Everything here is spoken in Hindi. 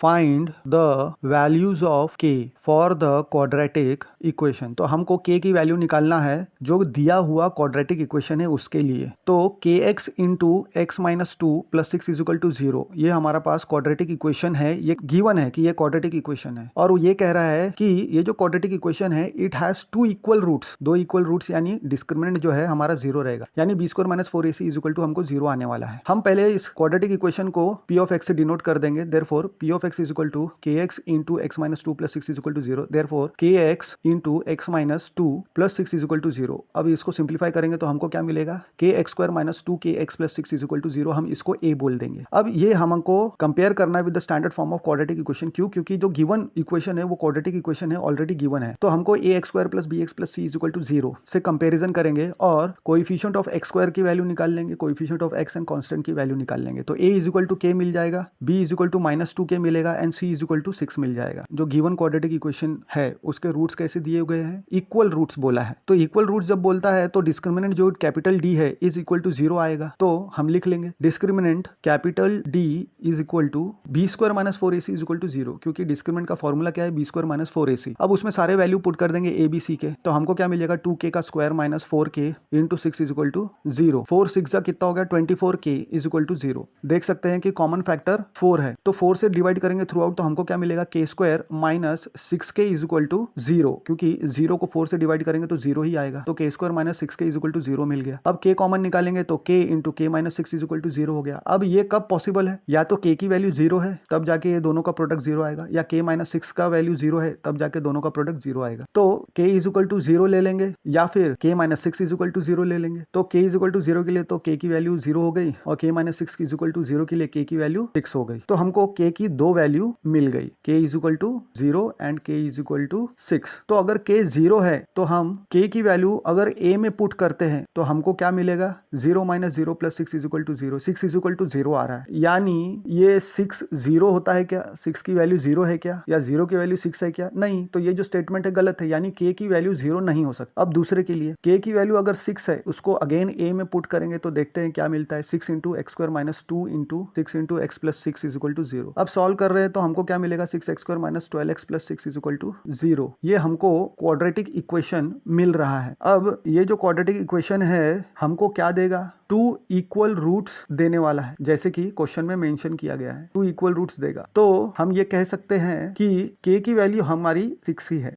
Find the values of k for the quadratic equation. तो हमको k की वैल्यू निकालना है जो दिया हुआ क्वाड्रेटिक इक्वेशन है उसके लिए। तो kx into x minus two plus six is equal to 0, ये हमारा पास क्वाड्रेटिक इक्वेशन है। ये गिवन है कि ये क्वाड्रेटिक इक्वेशन है और वो ये कह रहा है कि ये जो क्वाड्रेटिक इक्वेशन है it has two equal roots, दो इक्वल रूट्स, यानी डिस्क्रिमिनेंट जो है हमारा 0 रहेगा, यानी b square minus 4ac is equal to हमको 0 आने वाला है। हम पहले इस क्वाड्रेटिक इक्वेशन को p ऑफ x से डिनोट कर देंगे। Therefore p of x is equal to kx into x minus two plus six is equal to 0। Therefore kx into x minus two plus six is equal to 0। अब इसको सिंप्लीफाई करेंगे तो हमको क्या मिलेगा, kx square minus two kx plus six is equal to 0। हम इसको a बोल देंगे। अब ये हमको कंपेयर करना है with the standard form of quadratic equation. क्यों? क्योंकि जो गिवन इक्वेशन है वो क्वाड्रेटिक इक्वेशन है, ऑलरेडी गिवन है। तो हमको ax square plus bx plus c is equal to 0 से कंपेरिजन करेंगे और कोएफिशिएंट ऑफ x स्क्वायर की वैल्यू निकाल लेंगे, coefficient of x and constant की वैल्यू निकाल लेंगे। तो a is equal to k मिल जाएगा, b is equal to minus two k मिलेगा and c is equal to 6 मिल जाएगा। जो गिवन क्वाड्रेटिक इक्वेशन है उसके रूट्स कैसे दिए गए हैं, इक्वल रूट्स बोला है। तो इक्वल रूट्स जब बोलता है तो डिस्क्रिमिनेंट जो कैपिटल D है इज इक्वल टू 0 आएगा। तो हम लिख लेंगे discriminant capital D is equal to b square minus 4ac is equal to 0, क्योंकि डिस्क्रिमिनेंट का फॉर्मूला क्या है, बी स्क्वायर माइनस 4ac। अब उसमें सारे वैल्यू पुट कर देंगे a b c के, तो हमको क्या मिलेगा 2k का square minus 4k into 6 is equal to 0। 4 6 कितना हो गया 24k इज इक्वल टू 0। देख सकते हैं कि कॉमन फैक्टर 4 है, तो 4 से डिवाइड करेंगे थ्रू आउट तो हमको क्या मिलेगा k square minus 6k is equal to 0, क्योंकि 0 को 4 से डिवाइड करेंगे तो 0 ही आएगा। तो k square minus 6k is equal to 0 मिल गया। अब k कॉमन निकालेंगे तो k into k minus 6 is equal to 0 हो गया। अब ये कब पॉसिबल है, या तो k की वैल्यू 0 है तब जाके ये दोनों का प्रोडक्ट 0 आएगा, या k माइनस 6 का वैल्यू 0 है तब जाके दोनों का प्रोडक्ट 0 आएगा। तो k इज इक्वल टू 0 ले लेंगे या फिर k minus 6 is equal to 0 ले लेंगे। तो k इज इक्वल टू 0 के लिए तो k की वैल्यू 0 हो गई और k minus 6 is equal to 0 के लिए k की वैल्यू 6 हो गई। तो हमको k की दो वैल्यू मिल गई, k is equal to 0 and k is equal to 6। तो अगर k 0 है तो हम k की वैल्यू अगर a में पुट करते हैं तो हमको क्या मिलेगा, 0 minus 0 plus 6 is equal to 0। 6 is equal to 0 आ रहा है, यानी ये 6 0 होता है क्या, 6 की वैल्यू 0 है क्या, या 0 की वैल्यू 6 है क्या, नहीं। तो ये जो स्टेटमेंट है गलत है, यानी k की वैल्यू 0 नहीं हो सकता। अब दूसरे के लिए k की वैल्यू अगर 6 है उसको अगेन a में पुट करेंगे तो देखते हैं क्या मिलता है, 6 into x square minus 2 into 6 into x plus 6 is equal to 0। अब सॉल्व कर रहे हैं तो हमको क्या मिलेगा, 6x square minus 12x plus 6 is equal to 0। ये हमको क्वाड्रेटिक इक्वेशन मिल रहा है। अब ये जो क्वाड्रेटिक इक्वेशन है हमको क्या देगा, टू इक्वल रूट्स देने वाला है, जैसे कि क्वेश्चन में मेंशन किया गया है, टू इक्वल रूट्स देगा। तो हम ये कह सकते हैं कि k की वैल्यू हमारी 6 ही है।